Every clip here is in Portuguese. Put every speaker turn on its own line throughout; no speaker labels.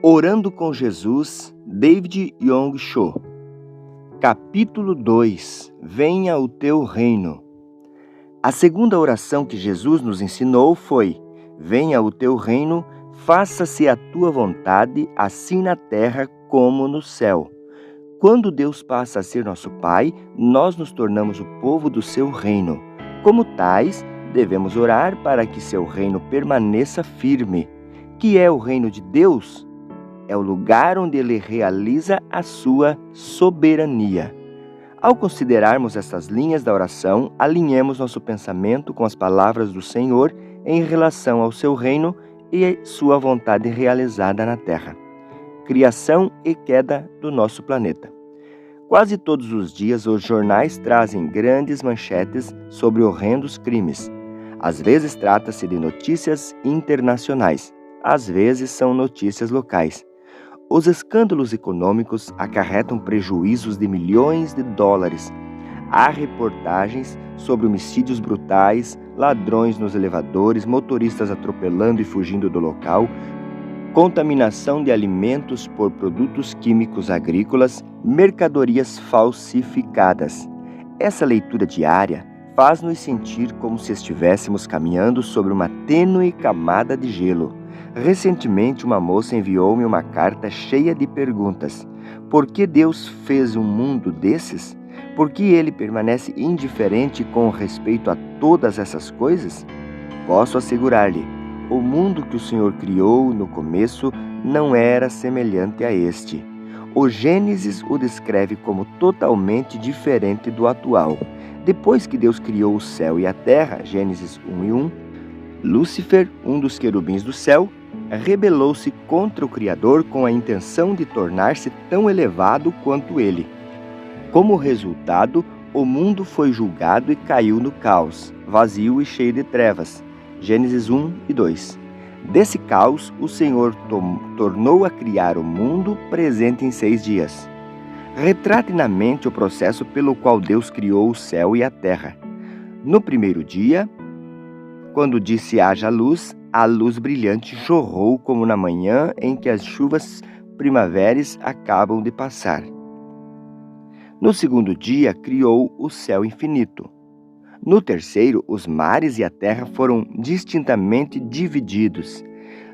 Orando com Jesus, David Yong Cho. Capítulo 2. Venha o teu reino. A segunda oração que Jesus nos ensinou foi: venha o teu reino, faça-se a tua vontade, assim na terra como no céu. Quando Deus passa a ser nosso Pai, nós nos tornamos o povo do seu reino. Como tais, devemos orar para que seu reino permaneça firme. Que é o reino de Deus? É o lugar onde Ele realiza a sua soberania. Ao considerarmos essas linhas da oração, alinhemos nosso pensamento com as palavras do Senhor em relação ao seu reino e sua vontade realizada na terra. Criação e queda do nosso planeta. Quase todos os dias, os jornais trazem grandes manchetes sobre horrendos crimes. Às vezes trata-se de notícias internacionais, às vezes são notícias locais. Os escândalos econômicos acarretam prejuízos de milhões de dólares. Há reportagens sobre homicídios brutais, ladrões nos elevadores, motoristas atropelando e fugindo do local, contaminação de alimentos por produtos químicos agrícolas, mercadorias falsificadas. Essa leitura diária faz-nos sentir como se estivéssemos caminhando sobre uma tênue camada de gelo. Recentemente, uma moça enviou-me uma carta cheia de perguntas. Por que Deus fez um mundo desses? Por que Ele permanece indiferente com respeito a todas essas coisas? Posso assegurar-lhe, o mundo que o Senhor criou no começo não era semelhante a este. O Gênesis o descreve como totalmente diferente do atual. Depois que Deus criou o céu e a terra, Gênesis 1:1, Lúcifer, um dos querubins do céu, rebelou-se contra o Criador com a intenção de tornar-se tão elevado quanto ele. Como resultado, o mundo foi julgado e caiu no caos, vazio e cheio de trevas. Gênesis 1:2. Desse caos, o Senhor tornou a criar o mundo presente em 6 dias. Retrate na mente o processo pelo qual Deus criou o céu e a terra. No primeiro dia, quando disse haja luz, a luz brilhante jorrou como na manhã em que as chuvas primaverais acabam de passar. No segundo dia, criou o céu infinito. No terceiro, os mares e a terra foram distintamente divididos.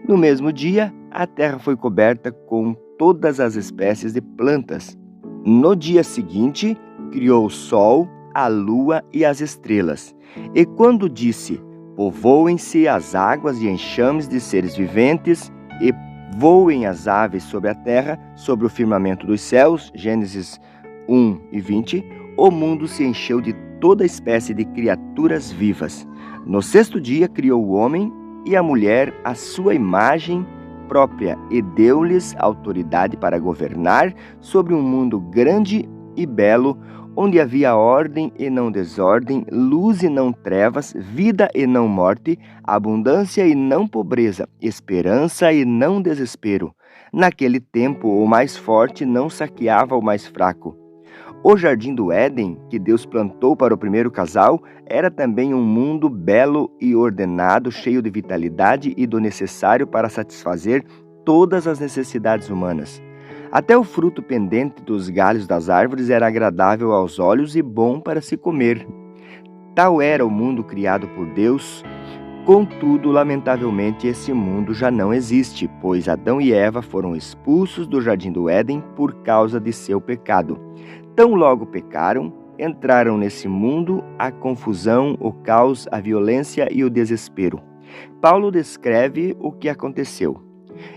No mesmo dia, a terra foi coberta com todas as espécies de plantas. No dia seguinte, criou o sol, a lua e as estrelas. E quando disse: povoem-se as águas e enxames de seres viventes, e voem as aves sobre a terra, sobre o firmamento dos céus, Gênesis 1:20, o mundo se encheu de toda espécie de criaturas vivas. No sexto dia criou o homem e a mulher à sua imagem própria e deu-lhes autoridade para governar sobre um mundo grande e belo, onde havia ordem e não desordem, luz e não trevas, vida e não morte, abundância e não pobreza, esperança e não desespero. Naquele tempo, o mais forte não saqueava o mais fraco. O jardim do Éden, que Deus plantou para o primeiro casal, era também um mundo belo e ordenado, cheio de vitalidade e do necessário para satisfazer todas as necessidades humanas. Até o fruto pendente dos galhos das árvores era agradável aos olhos e bom para se comer. Tal era o mundo criado por Deus. Contudo, lamentavelmente, esse mundo já não existe, pois Adão e Eva foram expulsos do jardim do Éden por causa de seu pecado. Tão logo pecaram, entraram nesse mundo a confusão, o caos, a violência e o desespero. Paulo descreve o que aconteceu.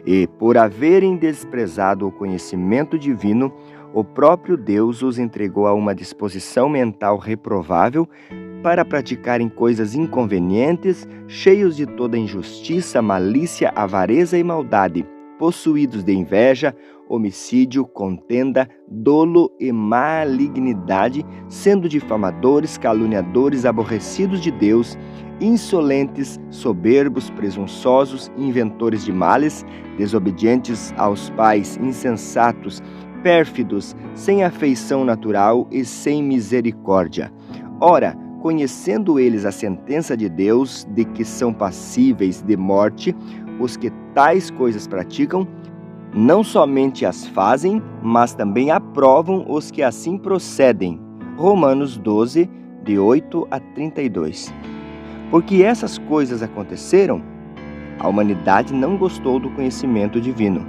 E, por haverem desprezado o conhecimento divino, o próprio Deus os entregou a uma disposição mental reprovável para praticarem coisas inconvenientes, cheios de toda injustiça, malícia, avareza e maldade, possuídos de inveja, homicídio, contenda, dolo e malignidade, sendo difamadores, caluniadores, aborrecidos de Deus, insolentes, soberbos, presunçosos, inventores de males, desobedientes aos pais, insensatos, pérfidos, sem afeição natural e sem misericórdia. Ora, conhecendo eles a sentença de Deus de que são passíveis de morte os que tais coisas praticam, Não somente as fazem, mas também aprovam os que assim procedem. Romanos 12, de 8 a 32. Porque essas coisas aconteceram, a humanidade não gostou do conhecimento divino.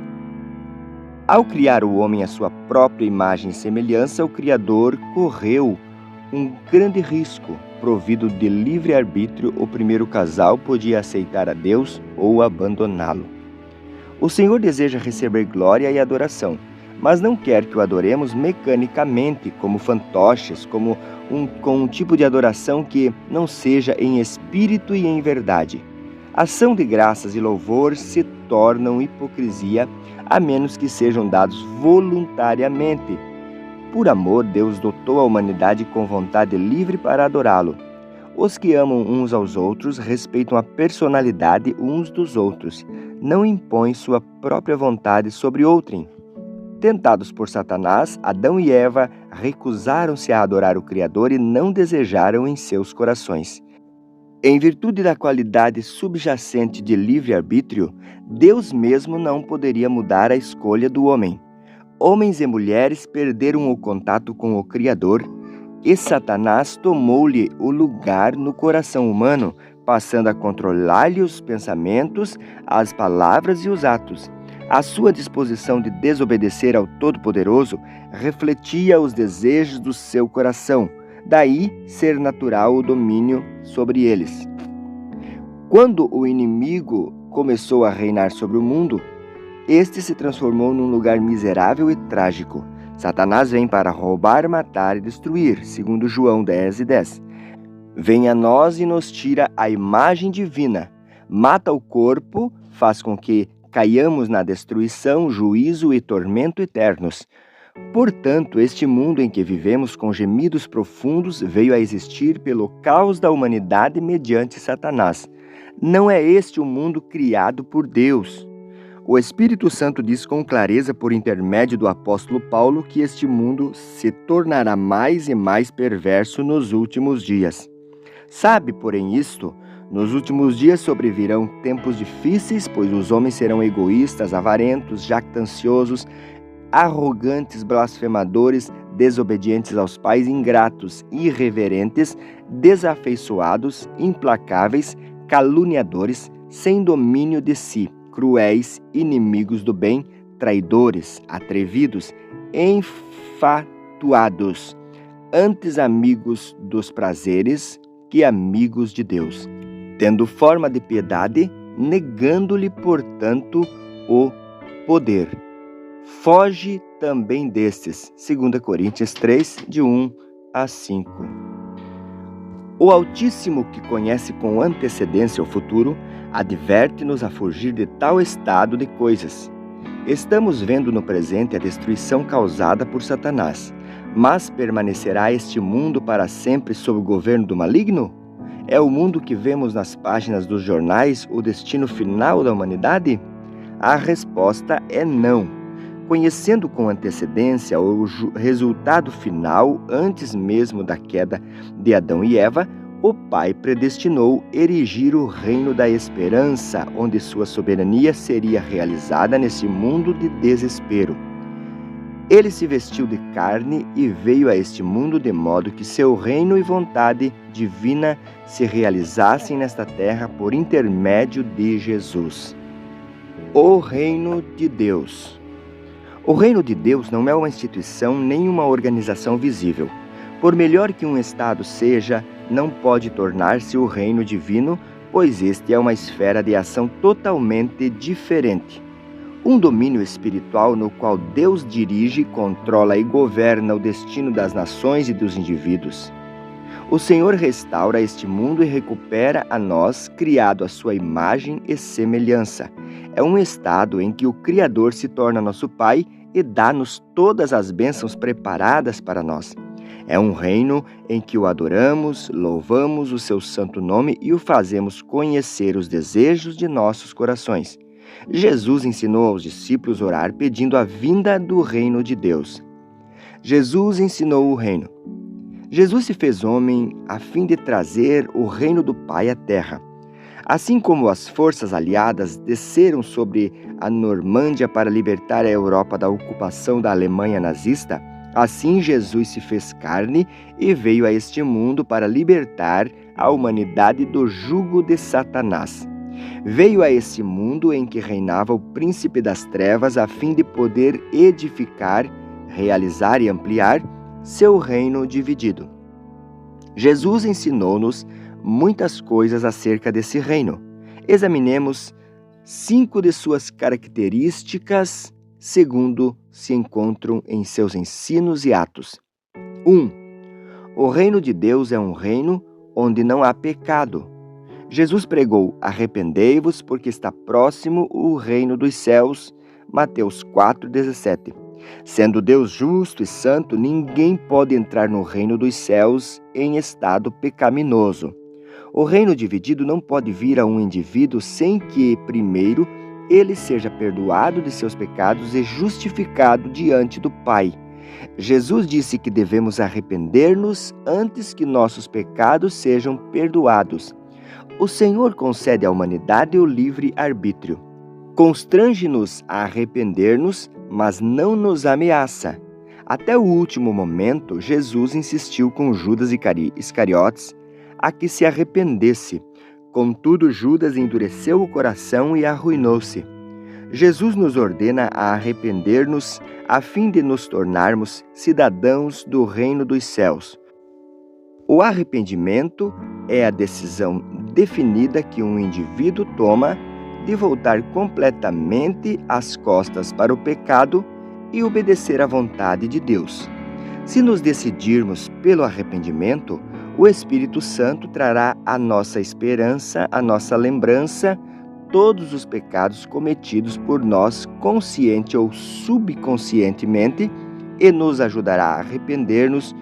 Ao criar o homem à sua própria imagem e semelhança, o Criador correu um grande risco. Provido de livre-arbítrio, o primeiro casal podia aceitar a Deus ou abandoná-lo. O Senhor deseja receber glória e adoração, mas não quer que o adoremos mecanicamente, como fantoches, com um tipo de adoração que não seja em espírito e em verdade. Ação de graças e louvor se tornam hipocrisia, a menos que sejam dados voluntariamente. Por amor, Deus dotou a humanidade com vontade livre para adorá-lo. Os que amam uns aos outros respeitam a personalidade uns dos outros, não impõem sua própria vontade sobre outrem. Tentados por Satanás, Adão e Eva recusaram-se a adorar o Criador e não desejaram em seus corações. Em virtude da qualidade subjacente de livre-arbítrio, Deus mesmo não poderia mudar a escolha do homem. Homens e mulheres perderam o contato com o Criador e Satanás tomou-lhe o lugar no coração humano, passando a controlar-lhe os pensamentos, as palavras e os atos. A sua disposição de desobedecer ao Todo-Poderoso refletia os desejos do seu coração, daí ser natural o domínio sobre eles. Quando o inimigo começou a reinar sobre o mundo, este se transformou num lugar miserável e trágico. Satanás vem para roubar, matar e destruir, segundo João 10:10. Vem a nós e nos tira a imagem divina, mata o corpo, faz com que caiamos na destruição, juízo e tormento eternos. Portanto, este mundo em que vivemos com gemidos profundos veio a existir pelo caos da humanidade mediante Satanás. Não é este o mundo criado por Deus. O Espírito Santo diz com clareza por intermédio do apóstolo Paulo que este mundo se tornará mais e mais perverso nos últimos dias. Sabe, porém, isto? Nos últimos dias sobrevirão tempos difíceis, pois os homens serão egoístas, avarentos, jactanciosos, arrogantes, blasfemadores, desobedientes aos pais, ingratos, irreverentes, desafeiçoados, implacáveis, caluniadores, sem domínio de si, cruéis, inimigos do bem, traidores, atrevidos, enfatuados, antes amigos dos prazeres que amigos de Deus, tendo forma de piedade, negando-lhe, portanto, o poder. Foge também destes. 2 Coríntios 3, de 1 a 5. O Altíssimo, que conhece com antecedência o futuro, adverte-nos a fugir de tal estado de coisas. Estamos vendo no presente a destruição causada por Satanás, mas permanecerá este mundo para sempre sob o governo do maligno? É o mundo que vemos nas páginas dos jornais o destino final da humanidade? A resposta é não. Conhecendo com antecedência o resultado final, antes mesmo da queda de Adão e Eva, o Pai predestinou erigir o reino da esperança, onde sua soberania seria realizada nesse mundo de desespero. Ele se vestiu de carne e veio a este mundo de modo que seu reino e vontade divina se realizassem nesta terra por intermédio de Jesus. O reino de Deus. O reino de Deus não é uma instituição nem uma organização visível. Por melhor que um Estado seja, não pode tornar-se o reino divino, pois este é uma esfera de ação totalmente diferente. Um domínio espiritual no qual Deus dirige, controla e governa o destino das nações e dos indivíduos. O Senhor restaura este mundo e recupera a nós, criado à sua imagem e semelhança. É um estado em que o Criador se torna nosso Pai e dá-nos todas as bênçãos preparadas para nós. É um reino em que o adoramos, louvamos o seu santo nome e o fazemos conhecer os desejos de nossos corações. Jesus ensinou aos discípulos a orar pedindo a vinda do reino de Deus. Jesus ensinou o reino. Jesus se fez homem a fim de trazer o reino do Pai à terra. Assim como as forças aliadas desceram sobre a Normândia para libertar a Europa da ocupação da Alemanha nazista, assim Jesus se fez carne e veio a este mundo para libertar a humanidade do jugo de Satanás. Veio a esse mundo em que reinava o príncipe das trevas a fim de poder edificar, realizar e ampliar seu reino dividido. Jesus ensinou-nos muitas coisas acerca desse reino. Examinemos 5 de suas características, segundo se encontram em seus ensinos e atos. 1. O reino de Deus é um reino onde não há pecado. Jesus pregou: arrependei-vos, porque está próximo o reino dos céus. Mateus 4,17. Sendo Deus justo e santo, ninguém pode entrar no reino dos céus em estado pecaminoso. O reino dividido não pode vir a um indivíduo sem que, primeiro, ele seja perdoado de seus pecados e justificado diante do Pai. Jesus disse que devemos arrepender-nos antes que nossos pecados sejam perdoados. O Senhor concede à humanidade o livre arbítrio. Constrange-nos a arrepender-nos, mas não nos ameaça. Até o último momento, Jesus insistiu com Judas Iscariotes a que se arrependesse. Contudo, Judas endureceu o coração e arruinou-se. Jesus nos ordena a arrepender-nos a fim de nos tornarmos cidadãos do reino dos céus. O arrependimento é a decisão definida que um indivíduo toma de voltar completamente as costas para o pecado e obedecer à vontade de Deus. Se nos decidirmos pelo arrependimento, o Espírito Santo trará à nossa esperança, à nossa lembrança, todos os pecados cometidos por nós, consciente ou subconscientemente, e nos ajudará a arrepender-nos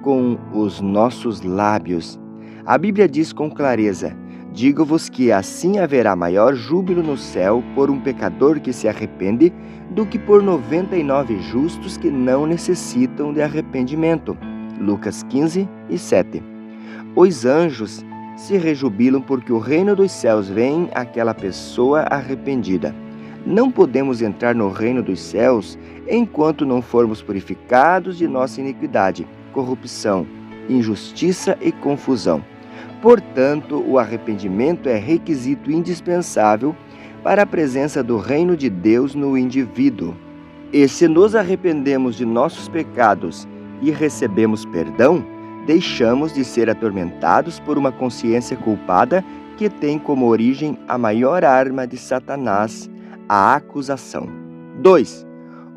com os nossos lábios. A Bíblia diz com clareza: digo-vos que assim haverá maior júbilo no céu por um pecador que se arrepende do que por 99 justos que não necessitam de arrependimento. Lucas 15:7. Os anjos se rejubilam porque o reino dos céus vem àquela pessoa arrependida. Não podemos entrar no reino dos céus enquanto não formos purificados de nossa iniquidade, corrupção, injustiça e confusão. Portanto, o arrependimento é requisito indispensável para a presença do reino de Deus no indivíduo. E se nos arrependemos de nossos pecados e recebemos perdão, deixamos de ser atormentados por uma consciência culpada que tem como origem a maior arma de Satanás, a acusação. 2.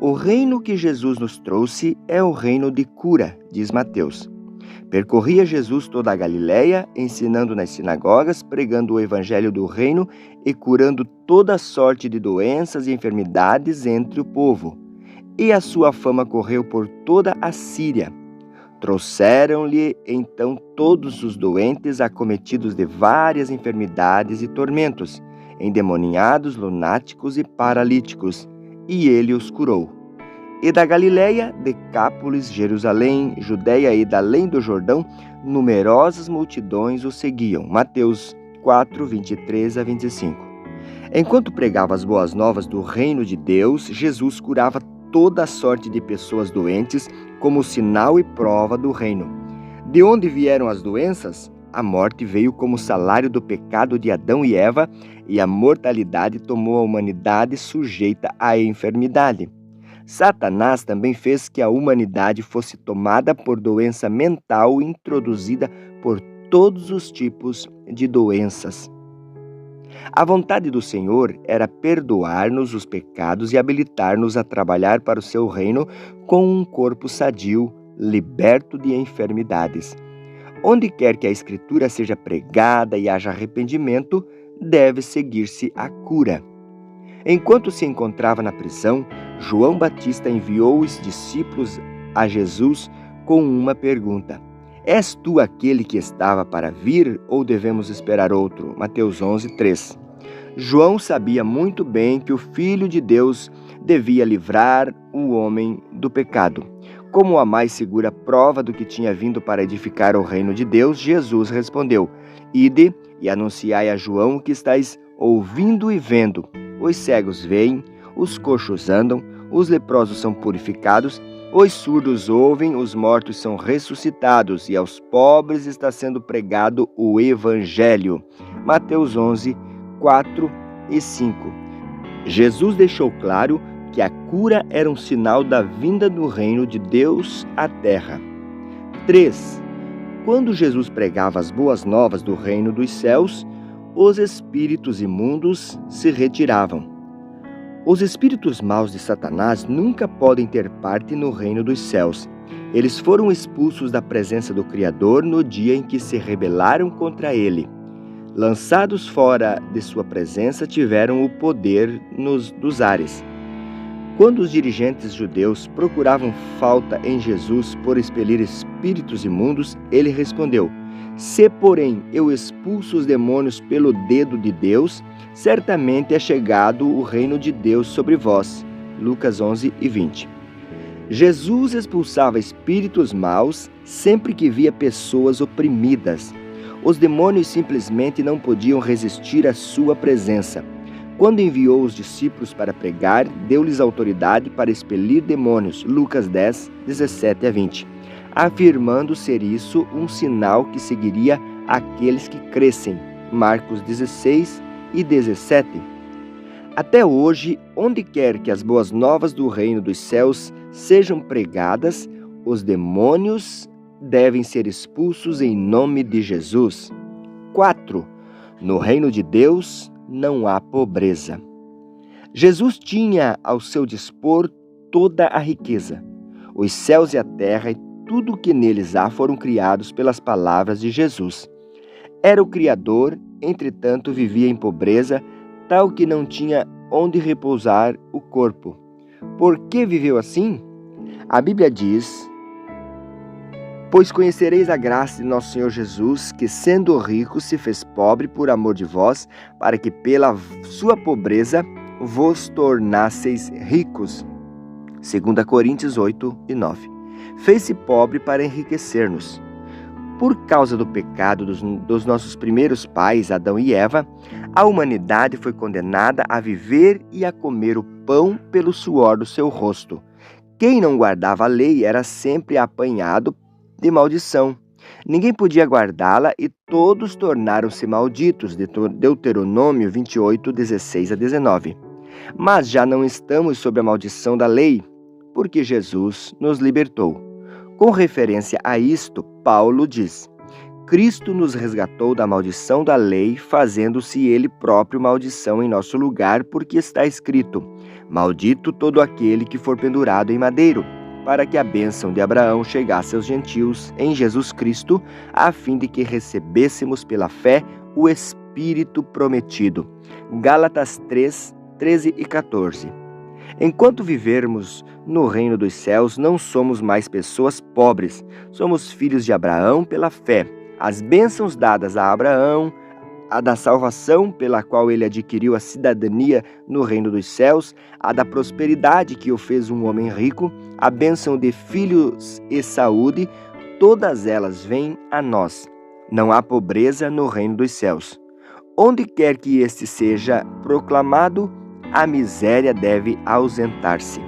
O reino que Jesus nos trouxe é o reino de cura, diz Mateus. Percorria Jesus toda a Galileia, ensinando nas sinagogas, pregando o evangelho do reino e curando toda sorte de doenças e enfermidades entre o povo. E a sua fama correu por toda a Síria. Trouxeram-lhe então todos os doentes acometidos de várias enfermidades e tormentos, endemoniados, lunáticos e paralíticos, e ele os curou. E da Galileia, Decápolis, Jerusalém, Judeia e da além do Jordão, numerosas multidões o seguiam. Mateus 4:23-25. Enquanto pregava as boas novas do reino de Deus, Jesus curava toda a sorte de pessoas doentes como sinal e prova do reino. De onde vieram as doenças? A morte veio como salário do pecado de Adão e Eva, e a mortalidade tomou a humanidade sujeita à enfermidade. Satanás também fez que a humanidade fosse tomada por doença mental introduzida por todos os tipos de doenças. A vontade do Senhor era perdoar-nos os pecados e habilitar-nos a trabalhar para o seu reino com um corpo sadio, liberto de enfermidades. Onde quer que a Escritura seja pregada e haja arrependimento, deve seguir-se a cura. Enquanto se encontrava na prisão, João Batista enviou os discípulos a Jesus com uma pergunta: És tu aquele que estava para vir ou devemos esperar outro? Mateus 11:3. João sabia muito bem que o Filho de Deus devia livrar o homem do pecado. Como a mais segura prova do que tinha vindo para edificar o reino de Deus, Jesus respondeu: Ide e anunciai a João o que estáis ouvindo e vendo. os cegos veem, os coxos andam, os leprosos são purificados, os surdos ouvem, os mortos são ressuscitados e aos pobres está sendo pregado o Evangelho. Mateus 11, 4 e 5. Jesus deixou claro que a cura era um sinal da vinda do reino de Deus à terra. 3. Quando Jesus pregava as boas novas do reino dos céus, os espíritos imundos se retiravam. Os espíritos maus de Satanás nunca podem ter parte no reino dos céus. Eles foram expulsos da presença do Criador no dia em que se rebelaram contra ele. Lançados fora de sua presença, tiveram o poder dos ares. Quando os dirigentes judeus procuravam falta em Jesus por expelir espíritos imundos, ele respondeu: Se, porém, eu expulso os demônios pelo dedo de Deus, certamente é chegado o reino de Deus sobre vós. Lucas 11 e 20. Jesus expulsava espíritos maus sempre que via pessoas oprimidas. Os demônios simplesmente não podiam resistir à sua presença. Quando enviou os discípulos para pregar, deu-lhes autoridade para expelir demônios. Lucas 10, 17 a 20. Afirmando ser isso um sinal que seguiria aqueles que crescem. Marcos 16 e 17. Até hoje, onde quer que as boas novas do reino dos céus sejam pregadas, os demônios devem ser expulsos em nome de Jesus. 4. No reino de Deus não há pobreza. Jesus tinha ao seu dispor toda a riqueza. Os céus e a terra e tudo o que neles há foram criados pelas palavras de Jesus. Era o Criador, entretanto vivia em pobreza, tal que não tinha onde repousar o corpo. Por que viveu assim? A Bíblia diz: Pois conhecereis a graça de nosso Senhor Jesus, que sendo rico se fez pobre por amor de vós, para que pela sua pobreza vos tornasseis ricos. 2 Coríntios 8 e 9. Fez-se pobre para enriquecer-nos. Por causa do pecado dos nossos primeiros pais, Adão e Eva, a humanidade foi condenada a viver e a comer o pão pelo suor do seu rosto. Quem não guardava a lei era sempre apanhado de maldição. Ninguém podia guardá-la e todos tornaram-se malditos. Deuteronômio 28, 16 a 19. Mas já não estamos sob a maldição da lei, porque Jesus nos libertou. Com referência a isto, Paulo diz: Cristo nos resgatou da maldição da lei, fazendo-se ele próprio maldição em nosso lugar, porque está escrito: Maldito todo aquele que for pendurado em madeiro, para que a bênção de Abraão chegasse aos gentios em Jesus Cristo, a fim de que recebêssemos pela fé o Espírito prometido. Gálatas 3, 13 e 14. Enquanto vivermos no reino dos céus, não somos mais pessoas pobres, somos filhos de Abraão pela fé. As bênçãos dadas a Abraão, a da salvação pela qual ele adquiriu a cidadania no reino dos céus, a da prosperidade que o fez um homem rico, a bênção de filhos e saúde, todas elas vêm a nós. Não há pobreza no reino dos céus. Onde quer que este seja proclamado, a miséria deve ausentar-se.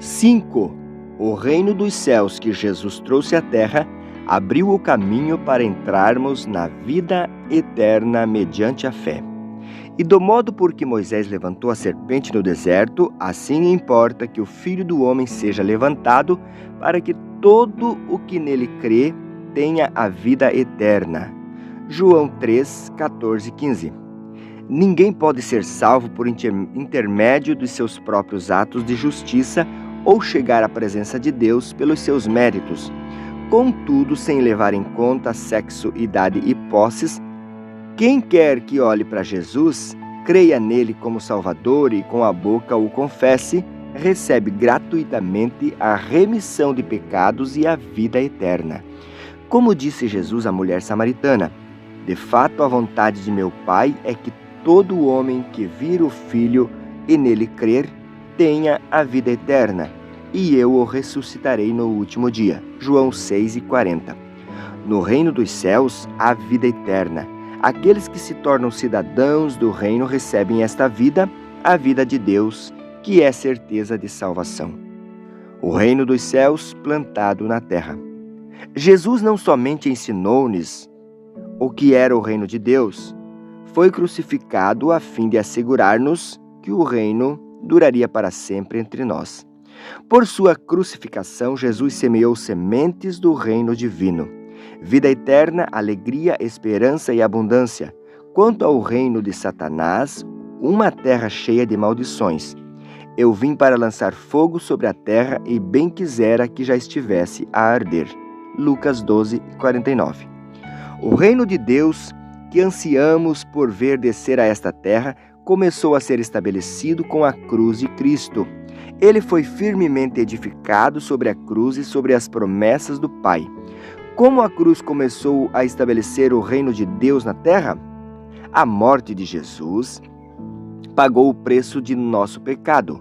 5. O reino dos céus que Jesus trouxe à terra abriu o caminho para entrarmos na vida eterna mediante a fé. E do modo por que Moisés levantou a serpente no deserto, assim importa que o Filho do Homem seja levantado, para que todo o que nele crê tenha a vida eterna. João 3, 14 e 15. Ninguém pode ser salvo por intermédio dos seus próprios atos de justiça ou chegar à presença de Deus pelos seus méritos. Contudo, sem levar em conta sexo, idade e posses, quem quer que olhe para Jesus, creia nele como Salvador e com a boca o confesse, recebe gratuitamente a remissão de pecados e a vida eterna. Como disse Jesus à mulher samaritana: De fato, a vontade de meu Pai é que todo homem que vir o Filho e nele crer tenha a vida eterna, e eu o ressuscitarei no último dia. João 6 e 40. No reino dos céus há vida eterna. Aqueles que se tornam cidadãos do reino recebem esta vida, a vida de Deus, que é certeza de salvação. O reino dos céus plantado na terra. Jesus não somente ensinou-nos o que era o reino de Deus, foi crucificado a fim de assegurar-nos que o reino duraria para sempre entre nós. Por sua crucificação, Jesus semeou sementes do reino divino. Vida eterna, alegria, esperança e abundância. Quanto ao reino de Satanás, uma terra cheia de maldições. Eu vim para lançar fogo sobre a terra e bem quisera que já estivesse a arder. Lucas 12:49. O reino de Deus, que ansiamos por ver descer a esta terra, começou a ser estabelecido com a cruz de Cristo. Ele foi firmemente edificado sobre a cruz e sobre as promessas do Pai. Como a cruz começou a estabelecer o reino de Deus na terra? A morte de Jesus pagou o preço de nosso pecado.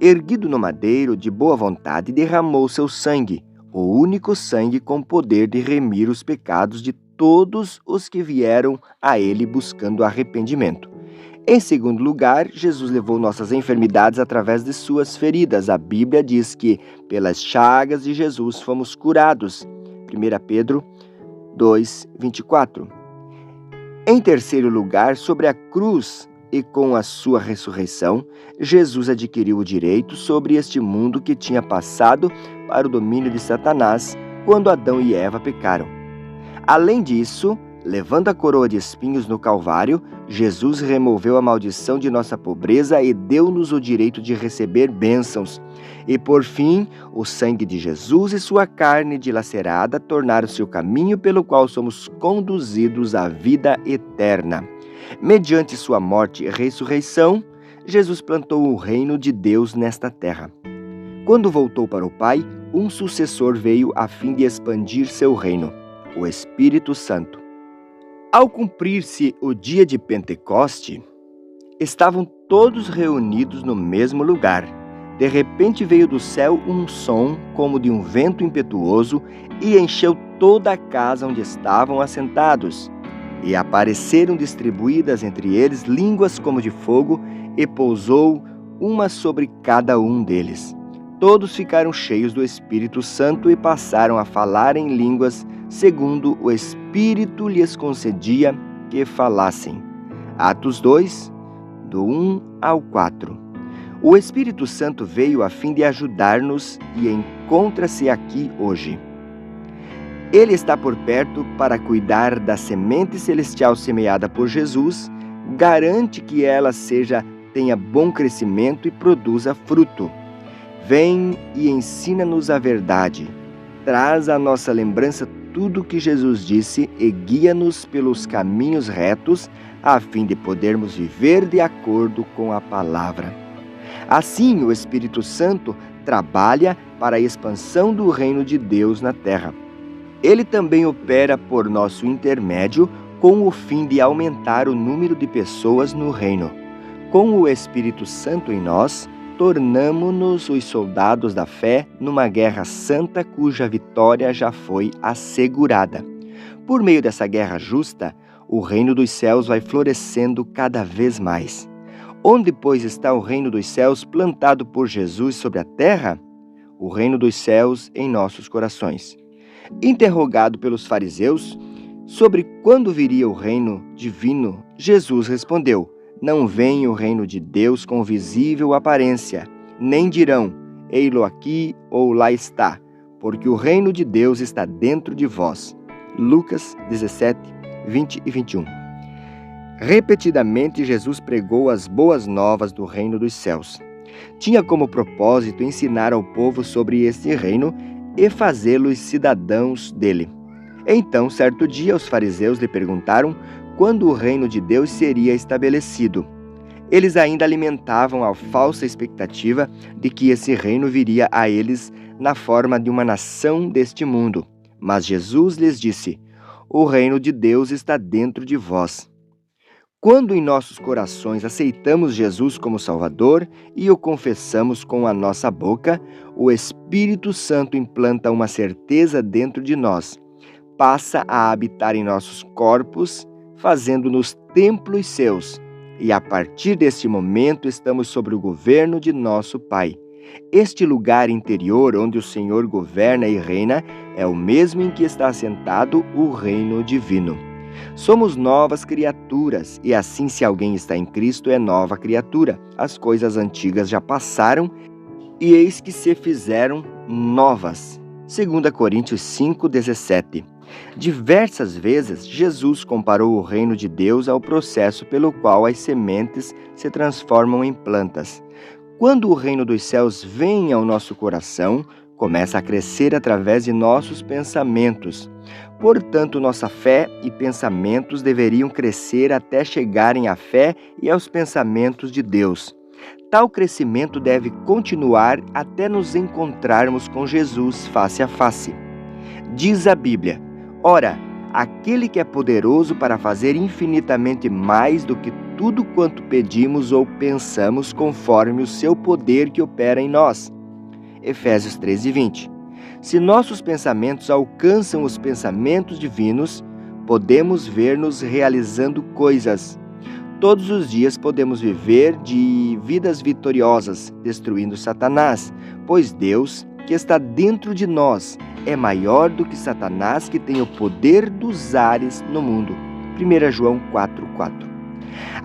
Erguido no madeiro, de boa vontade, derramou seu sangue, o único sangue com poder de remir os pecados de todos os que vieram a ele buscando arrependimento. Em segundo lugar, Jesus levou nossas enfermidades através de suas feridas. A Bíblia diz que pelas chagas de Jesus fomos curados. 1 Pedro 2:24. Em terceiro lugar, sobre a cruz e com a sua ressurreição, Jesus adquiriu o direito sobre este mundo que tinha passado para o domínio de Satanás quando Adão e Eva pecaram. Além disso, levando a coroa de espinhos no Calvário, Jesus removeu a maldição de nossa pobreza e deu-nos o direito de receber bênçãos. E por fim, o sangue de Jesus e sua carne dilacerada tornaram-se o caminho pelo qual somos conduzidos à vida eterna. Mediante sua morte e ressurreição, Jesus plantou o reino de Deus nesta terra. Quando voltou para o Pai, um sucessor veio a fim de expandir seu reino, o Espírito Santo. Ao cumprir-se o dia de Pentecoste, estavam todos reunidos no mesmo lugar. De repente veio do céu um som como de um vento impetuoso e encheu toda a casa onde estavam assentados. E apareceram distribuídas entre eles línguas como de fogo e pousou uma sobre cada um deles. Todos ficaram cheios do Espírito Santo e passaram a falar em línguas segundo o Espírito lhes concedia que falassem. Atos 2, do 1 ao 4. O Espírito Santo veio a fim de ajudar-nos e encontra-se aqui hoje. Ele está por perto para cuidar da semente celestial semeada por Jesus, garante que ela tenha bom crescimento e produza fruto. Vem e ensina-nos a verdade. Traz à nossa lembrança tudo o que Jesus disse e guia-nos pelos caminhos retos, a fim de podermos viver de acordo com a palavra. Assim, o Espírito Santo trabalha para a expansão do reino de Deus na terra. Ele também opera por nosso intermédio com o fim de aumentar o número de pessoas no reino. Com o Espírito Santo em nós, tornamo-nos os soldados da fé numa guerra santa cuja vitória já foi assegurada. Por meio dessa guerra justa, o reino dos céus vai florescendo cada vez mais. Onde, pois, está o reino dos céus plantado por Jesus sobre a terra? O reino dos céus em nossos corações. Interrogado pelos fariseus sobre quando viria o reino divino, Jesus respondeu: Não vem o reino de Deus com visível aparência, nem dirão, ei-lo aqui ou lá está, porque o reino de Deus está dentro de vós. Lucas 17, 20 e 21. Repetidamente, Jesus pregou as boas novas do reino dos céus. Tinha como propósito ensinar ao povo sobre este reino e fazê-los cidadãos dele. Então, certo dia, os fariseus lhe perguntaram quando o reino de Deus seria estabelecido. Eles ainda alimentavam a falsa expectativa de que esse reino viria a eles na forma de uma nação deste mundo. Mas Jesus lhes disse: O reino de Deus está dentro de vós. Quando em nossos corações aceitamos Jesus como Salvador e o confessamos com a nossa boca, o Espírito Santo implanta uma certeza dentro de nós, passa a habitar em nossos corpos, fazendo-nos templos seus. E a partir deste momento estamos sob o governo de nosso Pai. Este lugar interior onde o Senhor governa e reina é o mesmo em que está assentado o reino divino. Somos novas criaturas, e assim, se alguém está em Cristo, é nova criatura. As coisas antigas já passaram, e eis que se fizeram novas. 2 Coríntios 5,17. Diversas vezes, Jesus comparou o reino de Deus ao processo pelo qual as sementes se transformam em plantas. Quando o reino dos céus vem ao nosso coração, começa a crescer através de nossos pensamentos. Portanto, nossa fé e pensamentos deveriam crescer até chegarem à fé e aos pensamentos de Deus. Tal crescimento deve continuar até nos encontrarmos com Jesus face a face. Diz a Bíblia: ora, aquele que é poderoso para fazer infinitamente mais do que tudo quanto pedimos ou pensamos, conforme o seu poder que opera em nós. Efésios 13:20. Se nossos pensamentos alcançam os pensamentos divinos, podemos ver-nos realizando coisas. Todos os dias podemos viver de vidas vitoriosas, destruindo Satanás, pois Deus, que está dentro de nós, é maior do que Satanás, que tem o poder dos ares no mundo. 1 João 4:4.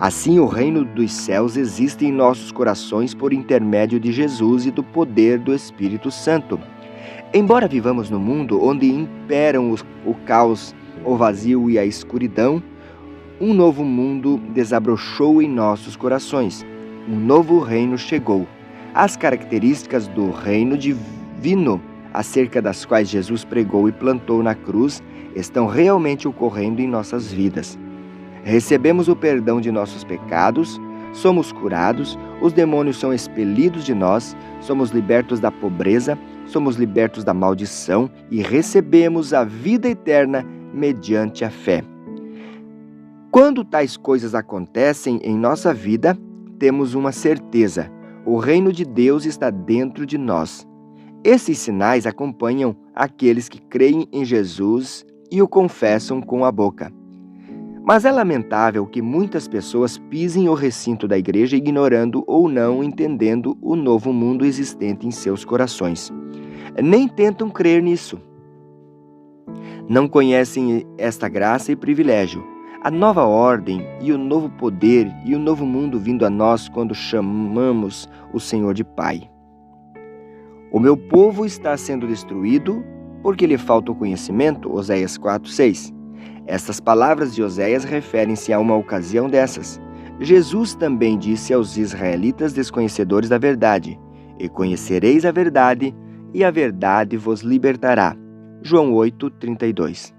Assim, o reino dos céus existe em nossos corações por intermédio de Jesus e do poder do Espírito Santo. Embora vivamos no mundo onde imperam o caos, o vazio e a escuridão, um novo mundo desabrochou em nossos corações. Um novo reino chegou. As características do reino divino, acerca das quais Jesus pregou e plantou na cruz, estão realmente ocorrendo em nossas vidas. Recebemos o perdão de nossos pecados, somos curados, os demônios são expelidos de nós, somos libertos da pobreza, somos libertos da maldição e recebemos a vida eterna mediante a fé. Quando tais coisas acontecem em nossa vida, temos uma certeza: o reino de Deus está dentro de nós. Esses sinais acompanham aqueles que creem em Jesus e o confessam com a boca. Mas é lamentável que muitas pessoas pisem o recinto da igreja ignorando ou não entendendo o novo mundo existente em seus corações. Nem tentam crer nisso. Não conhecem esta graça e privilégio, a nova ordem e o novo poder e o novo mundo vindo a nós quando chamamos o Senhor de Pai. O meu povo está sendo destruído porque lhe falta o conhecimento, Oséias 4:6. Estas palavras de Oséias referem-se a uma ocasião dessas. Jesus também disse aos israelitas desconhecedores da verdade: e conhecereis a verdade, e a verdade vos libertará. João 8:32.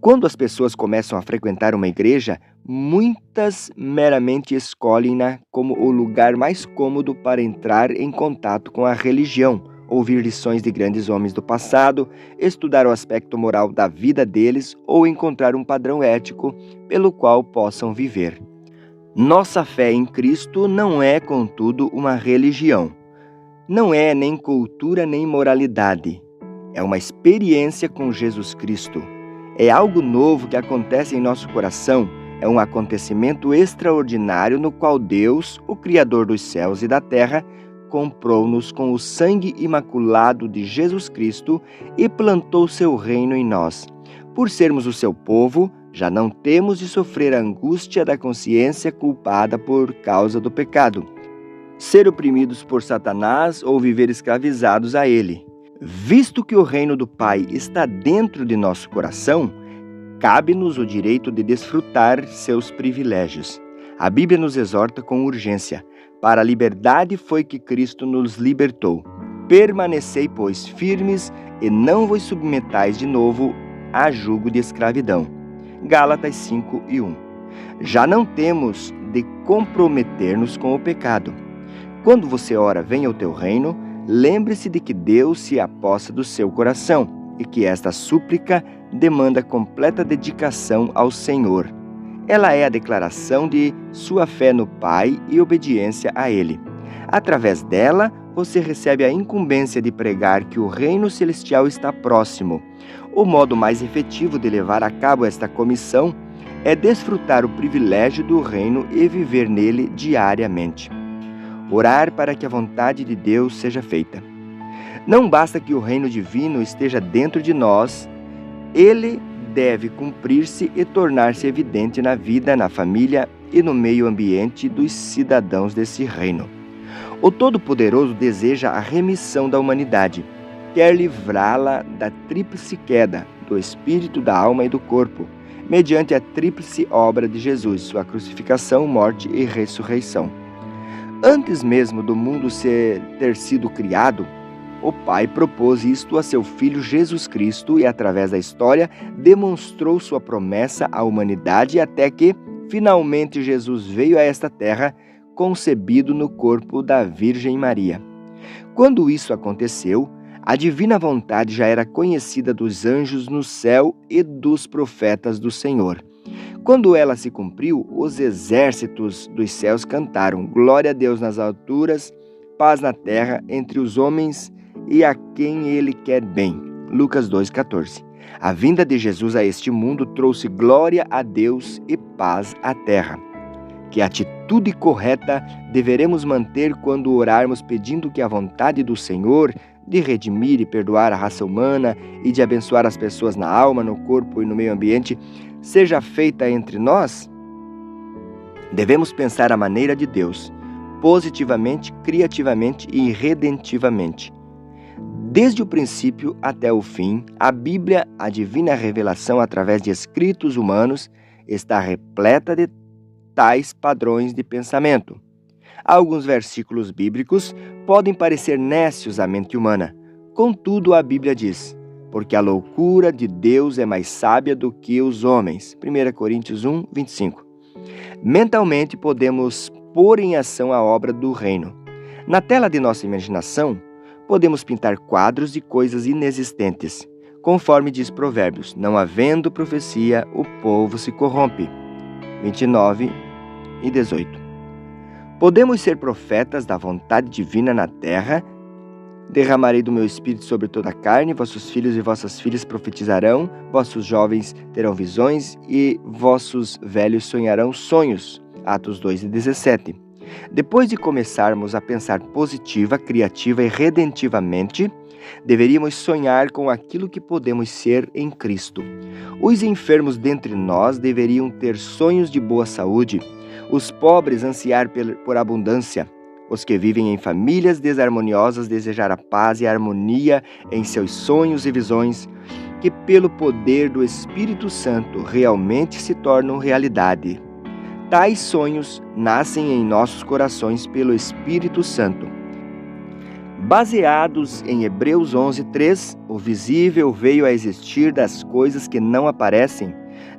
Quando as pessoas começam a frequentar uma igreja, muitas meramente escolhem-na como o lugar mais cômodo para entrar em contato com a religião, ouvir lições de grandes homens do passado, estudar o aspecto moral da vida deles ou encontrar um padrão ético pelo qual possam viver. Nossa fé em Cristo não é, contudo, uma religião. Não é nem cultura nem moralidade. É uma experiência com Jesus Cristo. É algo novo que acontece em nosso coração. É um acontecimento extraordinário no qual Deus, o Criador dos céus e da terra, comprou-nos com o sangue imaculado de Jesus Cristo e plantou seu reino em nós. Por sermos o seu povo, já não temos de sofrer a angústia da consciência culpada por causa do pecado, ser oprimidos por Satanás ou viver escravizados a ele. Visto que o reino do Pai está dentro de nosso coração, cabe-nos o direito de desfrutar seus privilégios. A Bíblia nos exorta com urgência: para a liberdade foi que Cristo nos libertou. Permanecei, pois, firmes e não vos submetais de novo a jugo de escravidão. Gálatas 5:1. Já não temos de comprometer-nos com o pecado. Quando você ora, venha o teu reino, lembre-se de que Deus se apossa do seu coração e que esta súplica demanda completa dedicação ao Senhor. Ela é a declaração de sua fé no Pai e obediência a Ele. Através dela, você recebe a incumbência de pregar que o reino celestial está próximo. O modo mais efetivo de levar a cabo esta comissão é desfrutar o privilégio do reino e viver nele diariamente. Orar para que a vontade de Deus seja feita. Não basta que o reino divino esteja dentro de nós, ele deve cumprir-se e tornar-se evidente na vida, na família e no meio ambiente dos cidadãos desse reino. O Todo-Poderoso deseja a remissão da humanidade, quer livrá-la da tríplice queda, do espírito, da alma e do corpo, mediante a tríplice obra de Jesus, sua crucificação, morte e ressurreição. Antes mesmo do mundo ter sido criado, o Pai propôs isto a seu Filho Jesus Cristo e, através da história, demonstrou sua promessa à humanidade até que, finalmente, Jesus veio a esta terra, concebido no corpo da Virgem Maria. Quando isso aconteceu, a divina vontade já era conhecida dos anjos no céu e dos profetas do Senhor. Quando ela se cumpriu, os exércitos dos céus cantaram: Glória a Deus nas alturas, paz na terra entre os homens e a quem Ele quer bem. Lucas 2,14. A vinda de Jesus a este mundo trouxe glória a Deus e paz à terra. Que atitude correta deveremos manter quando orarmos pedindo que a vontade do Senhor de redimir e perdoar a raça humana e de abençoar as pessoas na alma, no corpo e no meio ambiente seja feita entre nós? Devemos pensar a maneira de Deus, positivamente, criativamente e redentivamente. Desde o princípio até o fim, a Bíblia, a divina revelação através de escritos humanos, está repleta de tais padrões de pensamento. Alguns versículos bíblicos podem parecer nécios à mente humana. Contudo, a Bíblia diz: porque a loucura de Deus é mais sábia do que os homens. 1 Coríntios 1, 25. Mentalmente, podemos pôr em ação a obra do reino. Na tela de nossa imaginação, podemos pintar quadros de coisas inexistentes. Conforme diz Provérbios: não havendo profecia, o povo se corrompe. 29 e 18. Podemos ser profetas da vontade divina na terra. Derramarei do meu espírito sobre toda a carne, vossos filhos e vossas filhas profetizarão, vossos jovens terão visões e vossos velhos sonharão sonhos. Atos 2 e 17. Depois de começarmos a pensar positiva, criativa e redentivamente, deveríamos sonhar com aquilo que podemos ser em Cristo. Os enfermos dentre nós deveriam ter sonhos de boa saúde, os pobres ansiar por abundância, os que vivem em famílias desarmoniosas desejar a paz e a harmonia em seus sonhos e visões, que pelo poder do Espírito Santo realmente se tornam realidade. Tais sonhos nascem em nossos corações pelo Espírito Santo. Baseados em Hebreus 11:3, o visível veio a existir das coisas que não aparecem,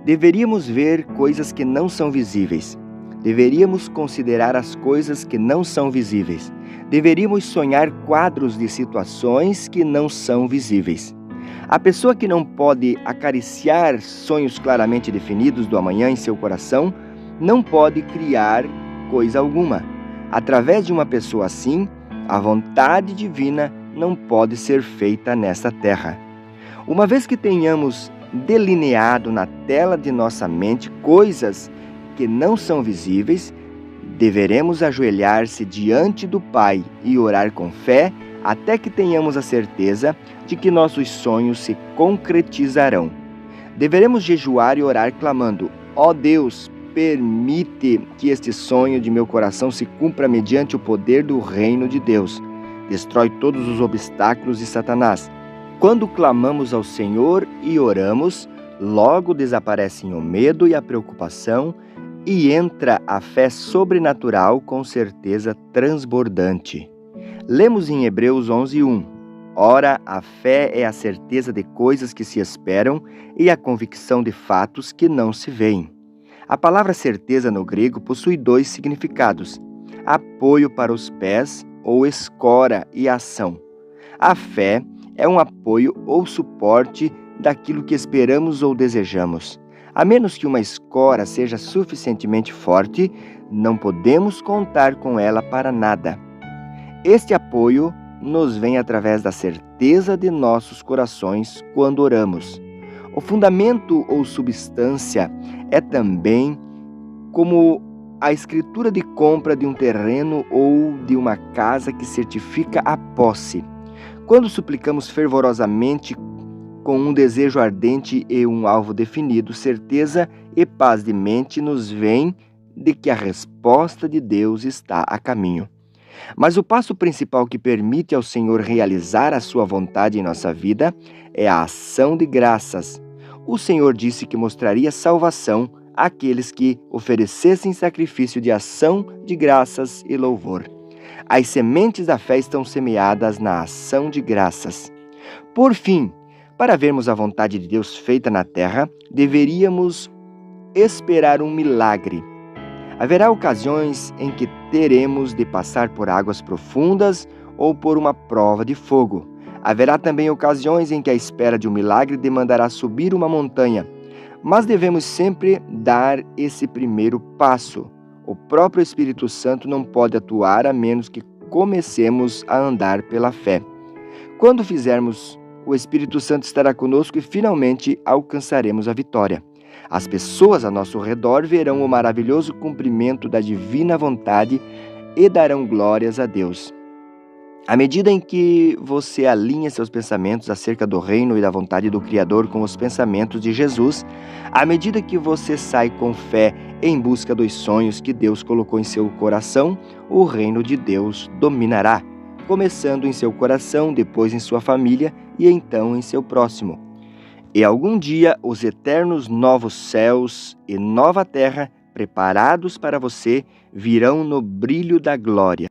deveríamos ver coisas que não são visíveis. Deveríamos considerar as coisas que não são visíveis. Deveríamos sonhar quadros de situações que não são visíveis. A pessoa que não pode acariciar sonhos claramente definidos do amanhã em seu coração, não pode criar coisa alguma. Através de uma pessoa assim, a vontade divina não pode ser feita nesta terra. Uma vez que tenhamos delineado na tela de nossa mente coisas que não são visíveis, deveremos ajoelhar-se diante do Pai e orar com fé até que tenhamos a certeza de que nossos sonhos se concretizarão. Deveremos jejuar e orar clamando: ó Deus, permite que este sonho de meu coração se cumpra mediante o poder do reino de Deus. Destrói todos os obstáculos de Satanás. Quando clamamos ao Senhor e oramos, logo desaparecem o medo e a preocupação e entra a fé sobrenatural com certeza transbordante. Lemos em Hebreus 11:1. Ora, a fé é a certeza de coisas que se esperam e a convicção de fatos que não se veem. A palavra certeza no grego possui dois significados: apoio para os pés ou escora e ação. A fé é um apoio ou suporte daquilo que esperamos ou desejamos. A menos que uma escora seja suficientemente forte, não podemos contar com ela para nada. Este apoio nos vem através da certeza de nossos corações quando oramos. O fundamento ou substância é também como a escritura de compra de um terreno ou de uma casa que certifica a posse. Quando suplicamos fervorosamente com um desejo ardente e um alvo definido, certeza e paz de mente nos vem de que a resposta de Deus está a caminho. Mas o passo principal que permite ao Senhor realizar a sua vontade em nossa vida é a ação de graças. O Senhor disse que mostraria salvação àqueles que oferecessem sacrifício de ação de graças e louvor. As sementes da fé estão semeadas na ação de graças. Por fim, para vermos a vontade de Deus feita na terra, deveríamos esperar um milagre. Haverá ocasiões em que teremos de passar por águas profundas ou por uma prova de fogo. Haverá também ocasiões em que a espera de um milagre demandará subir uma montanha. Mas devemos sempre dar esse primeiro passo. O próprio Espírito Santo não pode atuar a menos que comecemos a andar pela fé. Quando fizermos, o Espírito Santo estará conosco e finalmente alcançaremos a vitória. As pessoas a nosso redor verão o maravilhoso cumprimento da divina vontade e darão glórias a Deus. À medida em que você alinha seus pensamentos acerca do reino e da vontade do Criador com os pensamentos de Jesus, à medida que você sai com fé em busca dos sonhos que Deus colocou em seu coração, o reino de Deus dominará, começando em seu coração, depois em sua família e então em seu próximo. E algum dia os eternos novos céus e nova terra, preparados para você, virão no brilho da glória.